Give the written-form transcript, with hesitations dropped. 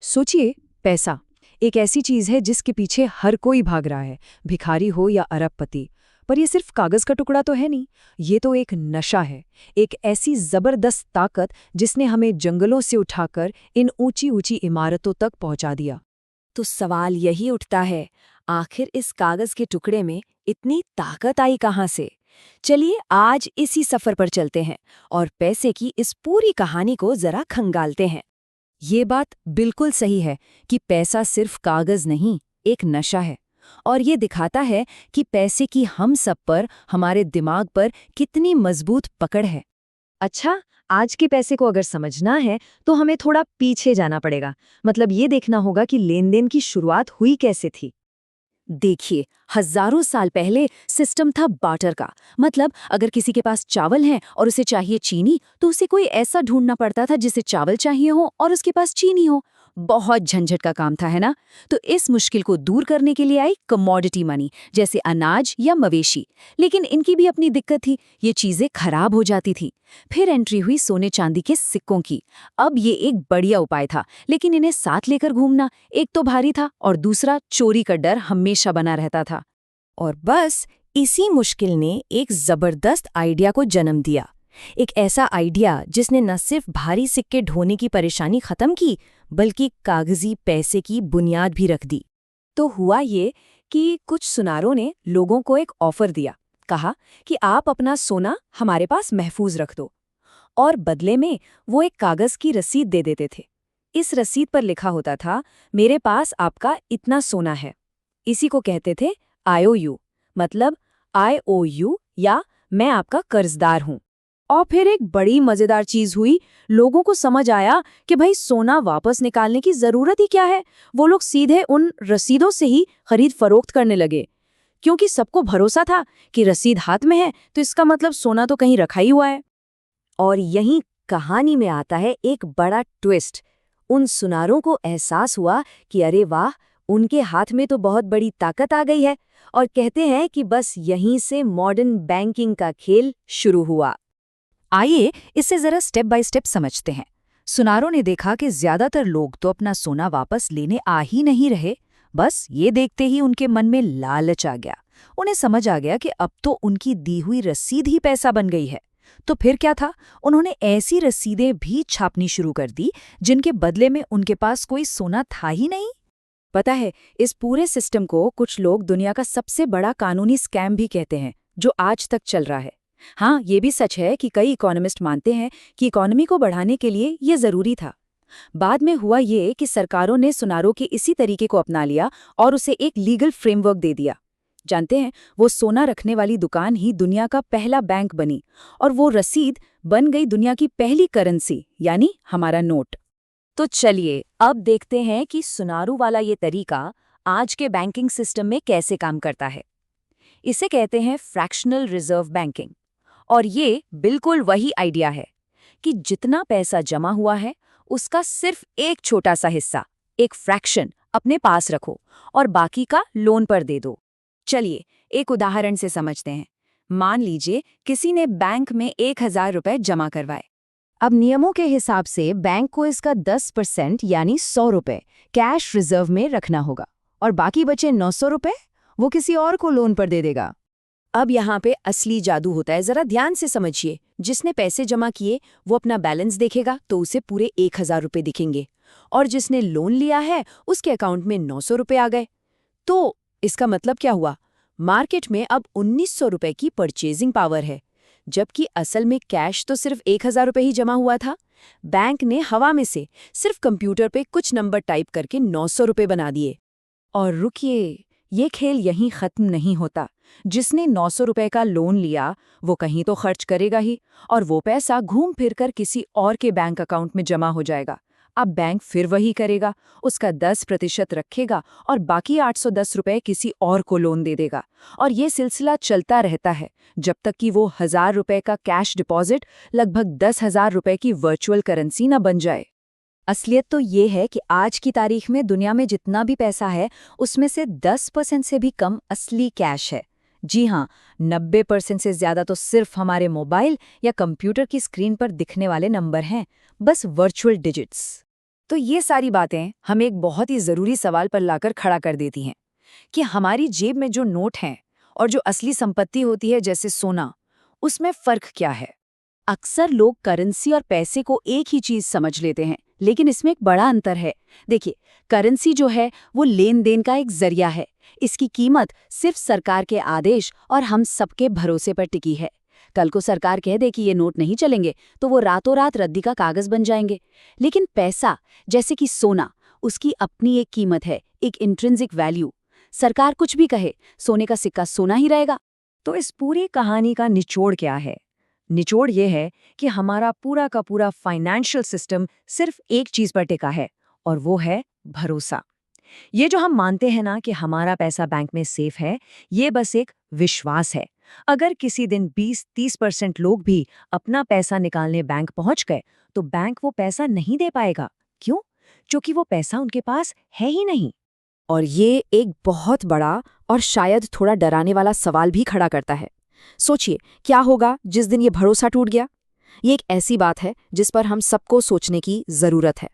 सोचिए, पैसा एक ऐसी चीज है जिसके पीछे हर कोई भाग रहा है, भिखारी हो या अरबपति। पर ये सिर्फ कागज का टुकड़ा तो है नहीं, ये तो एक नशा है। एक ऐसी जबरदस्त ताकत जिसने हमें जंगलों से उठाकर इन ऊंची ऊंची इमारतों तक पहुंचा दिया। तो सवाल यही उठता है, आखिर इस कागज के टुकड़े में इतनी ताकत आई कहाँ से? चलिए आज इसी सफर पर चलते हैं और पैसे की इस पूरी कहानी को जरा खंगालते हैं। ये बात बिल्कुल सही है कि पैसा सिर्फ कागज नहीं, एक नशा है। और ये दिखाता है कि पैसे की हम सब पर, हमारे दिमाग पर कितनी मजबूत पकड़ है। अच्छा, आज के पैसे को अगर समझना है तो हमें थोड़ा पीछे जाना पड़ेगा। मतलब ये देखना होगा कि लेन-देन की शुरुआत हुई कैसे थी। देखिए, हजारों साल पहले सिस्टम था बार्टर का। मतलब अगर किसी के पास चावल है और उसे चाहिए चीनी, तो उसे कोई ऐसा ढूंढना पड़ता था जिसे चावल चाहिए हो और उसके पास चीनी हो। बहुत झंझट का काम था, है ना? तो इस मुश्किल को दूर करने के लिए आई कमोडिटी मनी, जैसे अनाज या मवेशी। लेकिन इनकी भी अपनी दिक्कत थी, ये चीजें खराब हो जाती थी। फिर एंट्री हुई सोने चांदी के सिक्कों की। अब ये एक बढ़िया उपाय था, लेकिन इन्हें साथ लेकर घूमना एक तो भारी था और दूसरा चोरी का डर हमेशा बना रहता था। और बस इसी मुश्किल ने एक जबरदस्त आइडिया को जन्म दिया। एक ऐसा आइडिया जिसने न सिर्फ भारी सिक्के ढोने की परेशानी खत्म की, बल्कि कागजी पैसे की बुनियाद भी रख दी। तो हुआ ये कि कुछ सुनारों ने लोगों को एक ऑफर दिया। कहा कि आप अपना सोना हमारे पास महफूज रख दो, और बदले में वो एक कागज की रसीद दे देते थे। इस रसीद पर लिखा होता था, मेरे पास आपका इतना सोना है। इसी को कहते थे आईओयू, मतलब IOU, या मैं आपका कर्जदार हूं। और फिर एक बड़ी मजेदार चीज हुई। लोगों को समझ आया कि भाई सोना वापस निकालने की जरूरत ही क्या है। वो लोग सीधे उन रसीदों से ही खरीद फरोख्त करने लगे, क्योंकि सबको भरोसा था कि रसीद हाथ में है तो इसका मतलब सोना तो कहीं रखा ही हुआ है। और यहीं कहानी में आता है एक बड़ा ट्विस्ट। उन सुनारों को एहसास हुआ कि अरे वाह, उनके हाथ में तो बहुत बड़ी ताकत आ गई है, और कहते हैं कि बस यहीं से मॉडर्न बैंकिंग का खेल शुरू हुआ। आइए इसे जरा स्टेप बाय स्टेप समझते हैं। सुनारों ने देखा कि ज्यादातर लोग तो अपना सोना वापस लेने आ ही नहीं रहे। बस ये देखते ही उनके मन में लालच आ गया। उन्हें समझ आ गया कि अब तो उनकी दी हुई रसीद ही पैसा बन गई है। तो फिर क्या था? उन्होंने ऐसी रसीदें भी छापनी शुरू कर दी जिनके बदले में उनके पास कोई सोना था ही नहीं। पता है, इस पूरे सिस्टम को कुछ लोग दुनिया का सबसे बड़ा कानूनी स्कैम भी कहते हैं, जो आज तक चल रहा है। हाँ, ये भी सच है कि कई इकोनॉमिस्ट मानते हैं कि इकोनॉमी को बढ़ाने के लिए ये जरूरी था। बाद में हुआ ये कि सरकारों ने सुनारों के इसी तरीके को अपना लिया और उसे एक लीगल फ्रेमवर्क दे दिया। जानते हैं, वो सोना रखने वाली दुकान ही दुनिया का पहला बैंक बनी, और वो रसीद बन गई दुनिया की पहली करेंसी, यानी हमारा नोट। तो चलिए अब देखते हैं कि सुनारू वाला ये तरीका आज के बैंकिंग सिस्टम में कैसे काम करता है। इसे कहते हैं फ्रैक्शनल रिजर्व बैंकिंग। और ये बिल्कुल वही आइडिया है कि जितना पैसा जमा हुआ है उसका सिर्फ एक छोटा सा हिस्सा, एक फ्रैक्शन, अपने पास रखो और बाकी का लोन पर दे दो। चलिए एक उदाहरण से समझते हैं। मान लीजिए किसी ने बैंक में 1,000 रुपए जमा करवाए। अब नियमों के हिसाब से बैंक को इसका 10% यानी 100 रुपए कैश रिजर्व में रखना होगा, और बाकी बचे 900 रुपए वो किसी और को लोन पर दे देगा। अब यहाँ पे असली जादू होता है, जरा ध्यान से समझिए। जिसने पैसे जमा किए वो अपना बैलेंस देखेगा तो उसे पूरे 1,000 रुपए दिखेंगे, और जिसने लोन लिया है उसके अकाउंट में 900 रुपए आ गए। तो इसका मतलब क्या हुआ? मार्केट में अब 1,900 रुपए की परचेजिंग पावर है, जबकि असल में कैश तो सिर्फ 1,000 रुपए ही जमा हुआ था। बैंक ने हवा में से सिर्फ कंप्यूटर पे कुछ नंबर टाइप करके 900 रुपए बना दिए। और रुकिए, ये खेल यहीं खत्म नहीं होता। जिसने 900 रुपए का लोन लिया वो कहीं तो खर्च करेगा ही, और वो पैसा घूम फिर कर किसी और के बैंक अकाउंट में जमा हो जाएगा। अब बैंक फिर वही करेगा, उसका 10% रखेगा और बाकी 810 रुपए किसी और को लोन दे देगा। और ये सिलसिला चलता रहता है जब तक कि वो 1,000 रुपए का कैश डिपॉजिट लगभग 10,000 रुपए की वर्चुअल करेंसी न बन जाए। असलियत तो ये है कि आज की तारीख में दुनिया में जितना भी पैसा है उसमें से 10% से भी कम असली कैश है। जी हाँ, 90% से ज्यादा तो सिर्फ हमारे मोबाइल या कंप्यूटर की स्क्रीन पर दिखने वाले नंबर हैं, बस वर्चुअल डिजिट्स। तो ये सारी बातें हमें एक बहुत ही ज़रूरी सवाल पर लाकर खड़ा कर देती हैं कि हमारी जेब में जो नोट हैं और जो असली संपत्ति होती है जैसे सोना, उसमें फ़र्क क्या है? अक्सर लोग करेंसी और पैसे को एक ही चीज समझ लेते हैं, लेकिन इसमें एक बड़ा अंतर है। देखिए, करेंसी जो है वो लेन देन का एक जरिया है। इसकी कीमत सिर्फ सरकार के आदेश और हम सबके भरोसे पर टिकी है। कल को सरकार कह दे कि ये नोट नहीं चलेंगे तो वो रातों रात रद्दी का कागज बन जाएंगे। लेकिन पैसा, जैसे कि सोना, उसकी अपनी एक कीमत है, एक इंट्रिंसिक वैल्यू। सरकार कुछ भी कहे, सोने का सिक्का सोना ही रहेगा। तो इस पूरी कहानी का निचोड़ क्या है? निचोड़ ये है कि हमारा पूरा का पूरा फाइनेंशियल सिस्टम सिर्फ एक चीज पर टिका है, और वो है भरोसा। ये जो हम मानते हैं ना कि हमारा पैसा बैंक में सेफ है, ये बस एक विश्वास है। अगर किसी दिन 20-30% लोग भी अपना पैसा निकालने बैंक पहुंच गए, तो बैंक वो पैसा नहीं दे पाएगा। क्यों? क्योंकि वो पैसा उनके पास है ही नहीं। और ये एक बहुत बड़ा और शायद थोड़ा डराने वाला सवाल भी खड़ा करता है। सोचिए, क्या होगा जिस दिन ये भरोसा टूट गया? ये एक ऐसी बात है जिस पर हम सबको सोचने की जरूरत है।